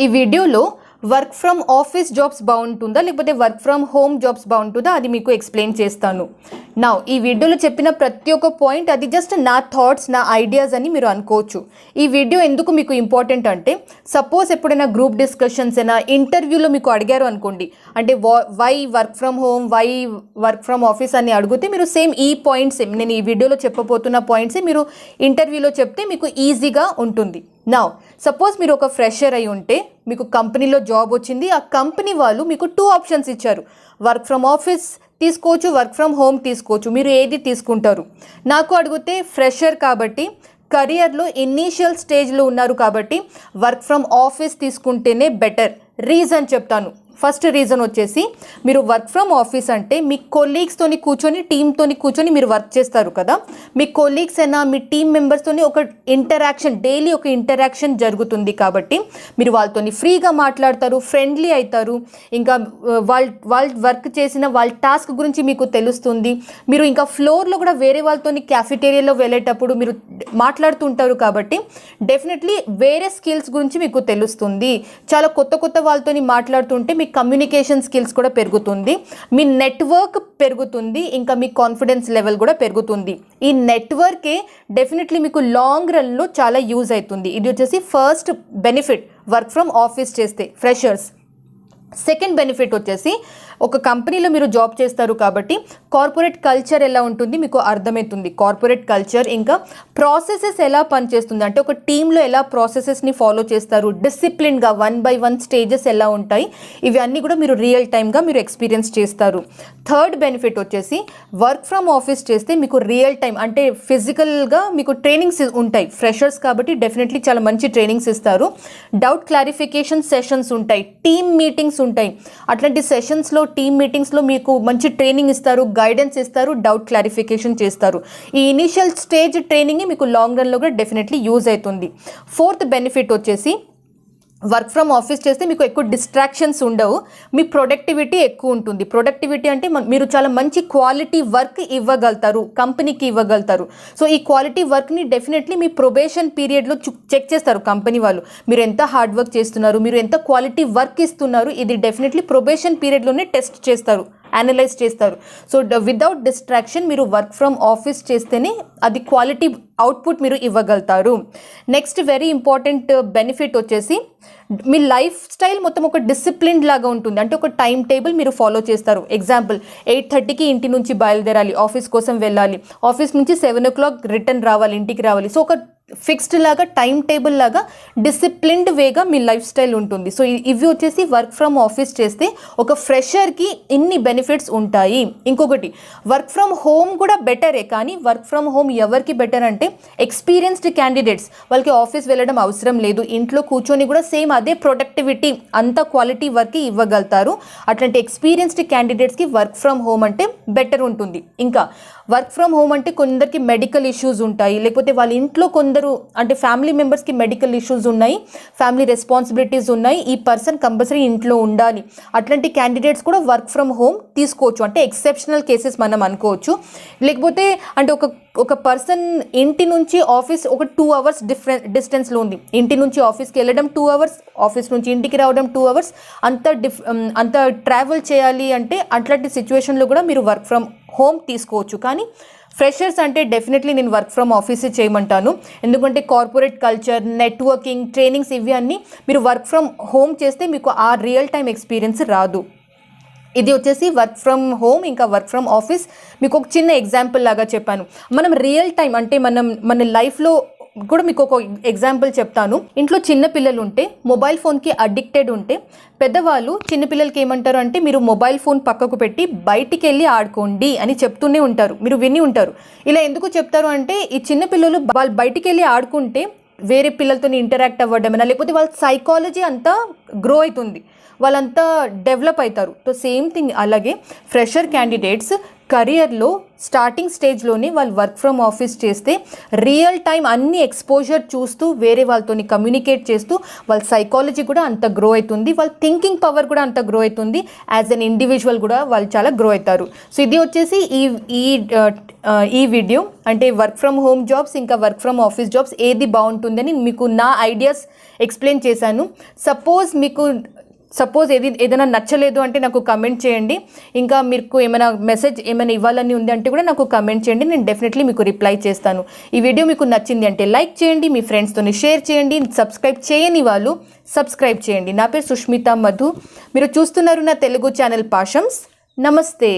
ఈ వీడియోలో work from office jobs బాగుంటుందా లేకపోతే వర్క్ ఫ్రమ్ హోమ్ జాబ్స్ బాగుంటుందా అది మీకు ఎక్స్ప్లెయిన్ చేస్తాను. నా ఈ వీడియోలో చెప్పిన ప్రతి ఒక్క పాయింట్ అది జస్ట్ నా థాట్స్, నా ఐడియాస్ అని మీరు అనుకోవచ్చు. ఈ వీడియో ఎందుకు మీకు ఇంపార్టెంట్ అంటే, సపోజ్ ఎప్పుడైనా గ్రూప్ డిస్కషన్స్ అయినా ఇంటర్వ్యూలో మీకు అడిగారు అనుకోండి, అంటే why work from home, why work from office అని అడిగితే మీరు సేమ్ ఈ పాయింట్స్, నేను ఈ వీడియోలో చెప్పబోతున్న పాయింట్సే మీరు ఇంటర్వ్యూలో చెప్తే మీకు ఈజీగా ఉంటుంది. నా సపోజ్ మీరు ఒక ఫ్రెషర్ అయి ఉంటే, మీకు కంపెనీలో జాబ్ వచ్చింది, ఆ కంపెనీ వాళ్ళు మీకు 2 ఆప్షన్స్ ఇచ్చారు. వర్క్ ఫ్రమ్ ఆఫీస్ తీసుకోవచ్చు, వర్క్ ఫ్రమ్ హోమ్ తీసుకోవచ్చు. మీరు ఏది తీసుకుంటారు? నాకు అడిగితే ఫ్రెషర్ కాబట్టి, కెరియర్లో ఇనీషియల్ స్టేజ్లో ఉన్నారు కాబట్టి వర్క్ ఫ్రమ్ ఆఫీస్ తీసుకుంటేనే బెటర్. రీజన్ చెప్తాను. ఫస్ట్ రీజన్ వచ్చేసి, మీరు వర్క్ ఫ్రమ్ ఆఫీస్ అంటే మీ కొలీగ్స్తోని కూర్చొని, టీమ్తోని కూర్చొని మీరు వర్క్ చేస్తారు కదా. మీ కొలీగ్స్ అయినా మీ టీమ్ మెంబర్స్తోని ఒక ఇంటరాక్షన్, డైలీ ఒక ఇంటరాక్షన్ జరుగుతుంది కాబట్టి మీరు వాళ్ళతోని ఫ్రీగా మాట్లాడతారు, ఫ్రెండ్లీ అవుతారు. ఇంకా వాళ్ళు వర్క్ చేసిన వాళ్ళ టాస్క్ గురించి మీకు తెలుస్తుంది. మీరు ఇంకా ఫ్లోర్లో కూడా వేరే వాళ్ళతోని క్యాఫిటేరియాలో వెళ్ళేటప్పుడు మీరు మాట్లాడుతుంటారు కాబట్టి డెఫినెట్లీ వేరే స్కిల్స్ గురించి మీకు తెలుస్తుంది. చాలా కొత్త కొత్త వాళ్ళతోని మాట్లాడుతుంటే మీ కమ్యూనికేషన్ స్కిల్స్ కూడా పెరుగుతుంది, మీ నెట్వర్క్ పెరుగుతుంది, ఇంకా మీ కాన్ఫిడెన్స్ లెవెల్ కూడా పెరుగుతుంది. ఈ నెట్వర్కే డెఫినెట్లీ మీకు లాంగ్ రన్లో చాలా యూజ్ అవుతుంది. ఇది వచ్చేసి first benefit work from office చేస్తే ఫ్రెషర్స్. సెకండ్ బెనిఫిట్ వచ్చేసి, ఒక కంపెనీలో మీరు జాబ్ చేస్తారు కాబట్టి కార్పొరేట్ కల్చర్ ఎలా ఉంటుంది మీకు అర్థమవుతుంది. కార్పొరేట్ కల్చర్ ఇంకా ప్రాసెసెస్ ఎలా పనిచేస్తుంది అంటే, ఒక టీంలో ఎలా ప్రాసెసెస్ని ఫాలో చేస్తారు, డిసిప్లిన్గా 1 by 1 స్టేజెస్ ఎలా ఉంటాయి, ఇవి అన్నీ కూడా మీరు రియల్ టైమ్గా మీరు ఎక్స్పీరియన్స్ చేస్తారు. థర్డ్ బెనిఫిట్ వచ్చేసి, వర్క్ ఫ్రమ్ ఆఫీస్ చేస్తే మీకు రియల్ టైం అంటే ఫిజికల్గా మీకు ట్రైనింగ్స్ ఉంటాయి. ఫ్రెషర్స్ కాబట్టి డెఫినెట్లీ చాలా మంచి ట్రైనింగ్స్ ఇస్తారు. డౌట్ క్లారిఫికేషన్ సెషన్స్ ఉంటాయి, టీమ్ మీటింగ్స్ ఉంటాయి. అట్లాంటి సెషన్స్లో, టీమ్ మీటింగ్స్లో మీకు మంచి ట్రైనింగ్ ఇస్తారు, గైడెన్స్ ఇస్తారు, డౌట్ క్లారిఫికేషన్ చేస్తారు. ఈ ఇనీషియల్ స్టేజ్ ట్రైనింగ్ మీకు లాంగ్ రన్లో కూడా డెఫినెట్లీ యూజ్ అవుతుంది. ఫోర్త్ బెనిఫిట్ వచ్చేసి, వర్క్ ఫ్రమ్ ఆఫీస్ చేస్తే మీకు ఎక్కువ డిస్ట్రాక్షన్స్ ఉండవు, మీ ప్రొడక్టివిటీ ఎక్కువ ఉంటుంది. ప్రొడక్టివిటీ అంటే మీరు చాలా మంచి క్వాలిటీ వర్క్ ఇవ్వగలుగుతారు, కంపెనీకి ఇవ్వగలుగుతారు. సో ఈ క్వాలిటీ వర్క్ని డెఫినెట్లీ మీ ప్రొబేషన్ పీరియడ్లో చెక్ చేస్తారు కంపెనీ వాళ్ళు. మీరు ఎంత హార్డ్ వర్క్ చేస్తున్నారు, మీరు ఎంత క్వాలిటీ వర్క్ ఇస్తున్నారు, ఇది డెఫినెట్లీ ప్రొబేషన్ పీరియడ్లోనే టెస్ట్ చేస్తారు, అనలైజ్ చేస్తారు. సో వితౌట్ డిస్ట్రాక్షన్ మీరు వర్క్ ఫ్రమ్ ఆఫీస్ చేస్తేనే అది క్వాలిటీ అవుట్పుట్ మీరు ఇవ్వగలుగుతారు. నెక్స్ట్ వెరీ ఇంపార్టెంట్ బెనిఫిట్ వచ్చేసి, మీ లైఫ్ స్టైల్ మొత్తం ఒక డిసిప్లిన్ లాగా ఉంటుంది. అంటే ఒక టైం టేబుల్ మీరు ఫాలో చేస్తారు. ఎగ్జాంపుల్, 8:30కి ఇంటి నుంచి బయలుదేరాలి, ఆఫీస్ కోసం వెళ్ళాలి, ఆఫీస్ నుంచి 7 o'clock రిటర్న్ రావాలి, ఇంటికి రావాలి. సో ఒక ఫిక్స్డ్ లాగా, టైం టేబుల్ లాగా డిసిప్లిన్డ్ వేగా మీ లైఫ్ స్టైల్ ఉంటుంది. సో ఇవి వచ్చేసి వర్క్ ఫ్రమ్ ఆఫీస్ చేస్తే ఒక ఫ్రెషర్కి ఇన్ని బెనిఫిట్స్ ఉంటాయి. ఇంకొకటి, వర్క్ ఫ్రమ్ హోమ్ కూడా బెటరే, కానీ వర్క్ ఫ్రమ్ హోమ్ ఎవరికి బెటర్ అంటే ఎక్స్పీరియన్స్డ్ క్యాండిడేట్స్. వాళ్ళకి ఆఫీస్ వెళ్ళడం అవసరం లేదు, ఇంట్లో కూర్చొని కూడా సేమ్ అదే ప్రొడక్టివిటీ, అంత క్వాలిటీ వర్క్ ఇవ్వగలుగుతారు. అట్లాంటి ఎక్స్పీరియన్స్డ్ క్యాండిడేట్స్కి వర్క్ ఫ్రమ్ హోమ్ అంటే బెటర్ ఉంటుంది. ఇంకా వర్క్ ఫ్రమ్ హోమ్ అంటే కొందరికి మెడికల్ ఇష్యూస్ ఉంటాయి, లేకపోతే వాళ్ళ ఇంట్లో కొందరు అంటే ఫ్యామిలీ మెంబర్స్కి మెడికల్ ఇష్యూస్ ఉన్నాయి, ఫ్యామిలీ రెస్పాన్సిబిలిటీస్ ఉన్నాయి, ఈ పర్సన్ కంపల్సరీ ఇంట్లో ఉండాలి. అట్లాంటి క్యాండిడేట్స్ కూడా వర్క్ ఫ్రమ్ హోమ్ తీసుకోవచ్చు. అంటే ఎక్సెప్షనల్ కేసెస్ మనం అనుకోవచ్చు. లేకపోతే అంటే ఒక పర్సన్ ఇంటి నుంచి ఆఫీస్ ఒక 2 hours డిస్టెన్స్లో ఉంది, ఇంటి నుంచి ఆఫీస్కి వెళ్ళడం 2 hours, ఆఫీస్ నుంచి ఇంటికి రావడం 2 hours, అంత ట్రావెల్ చేయాలి అంటే అట్లాంటి సిచ్యువేషన్లో కూడా మీరు వర్క్ ఫ్రమ్ హోమ్ తీసుకోవచ్చు. కానీ ఫ్రెషర్స్ అంటే డెఫినెట్లీ నేను వర్క్ ఫ్రమ్ ఆఫీసే చేయమంటాను. ఎందుకంటే కార్పొరేట్ కల్చర్, నెట్వర్కింగ్, ట్రైనింగ్స్ ఇవి అన్నీ మీరు వర్క్ ఫ్రమ్ హోమ్ చేస్తే మీకు ఆ రియల్ టైం ఎక్స్పీరియన్స్ రాదు. ఇది వచ్చేసి వర్క్ ఫ్రమ్ హోమ్ ఇంకా వర్క్ ఫ్రమ్ ఆఫీస్ మీకు ఒక చిన్న ఎగ్జాంపుల్ లాగా చెప్పాను. మనం రియల్ టైం అంటే మన లైఫ్లో కూడా మీకు ఒక ఎగ్జాంపుల్ చెప్తాను. ఇంట్లో చిన్న పిల్లలు ఉంటే, మొబైల్ ఫోన్కి అడిక్టెడ్ ఉంటే, పెద్దవాళ్ళు చిన్నపిల్లలకి ఏమంటారు అంటే, మీరు మొబైల్ ఫోన్ పక్కకు పెట్టి బయటికి వెళ్ళి ఆడుకోండి అని చెప్తూనే ఉంటారు, మీరు విని ఉంటారు. ఇలా ఎందుకు చెప్తారు అంటే, ఈ చిన్నపిల్లలు వాళ్ళు బయటికి వెళ్ళి ఆడుకుంటే వేరే పిల్లలతో ఇంటరాక్ట్ అవ్వడమైనా, లేకపోతే వాళ్ళ సైకాలజీ అంతా గ్రో అవుతుంది, వాళ్ళంతా డెవలప్ అవుతారు. సో సేమ్ థింగ్ అలాగే ఫ్రెషర్ క్యాండిడేట్స్ కెరియర్లో స్టార్టింగ్ స్టేజ్లోనే వాళ్ళు వర్క్ ఫ్రమ్ ఆఫీస్ చేస్తే రియల్ టైం అన్ని ఎక్స్పోజర్ చూస్తూ వేరే వాళ్ళతోని కమ్యూనికేట్ చేస్తూ వాళ్ళ సైకాలజీ కూడా అంత గ్రో అవుతుంది, వాళ్ళ థింకింగ్ పవర్ కూడా అంత గ్రో అవుతుంది, యాజ్ అన్ ఇండివిజువల్ కూడా వాళ్ళు చాలా గ్రో అవుతారు. సో ఇది వచ్చేసి ఈ వీడియో అంటే వర్క్ ఫ్రమ్ హోమ్ జాబ్స్ ఇంకా వర్క్ ఫ్రమ్ ఆఫీస్ జాబ్స్ ఏది బాగుంటుందని మీకు నా ఐడియాస్ ఎక్స్ప్లెయిన్ చేశాను. సపోజ్ ఏదైనా నచ్చలేదు అంటే నాకు కమెంట్ చేయండి. ఇంకా మీకు ఏమైనా మెసేజ్ ఏమైనా ఇవ్వాలని ఉంది అంటే కూడా నాకు కమెంట్ చేయండి, నేను డెఫినెట్లీ మీకు రిప్లై చేస్తాను. ఈ వీడియో మీకు నచ్చింది అంటే లైక్ చేయండి, మీ ఫ్రెండ్స్తోని షేర్ చేయండి, సబ్స్క్రైబ్ చేయని వాళ్ళు సబ్స్క్రైబ్ చేయండి. నా పేరు సుష్మిత మధు, మీరు చూస్తున్నారు నా తెలుగు ఛానల్ పాషమ్స్. నమస్తే.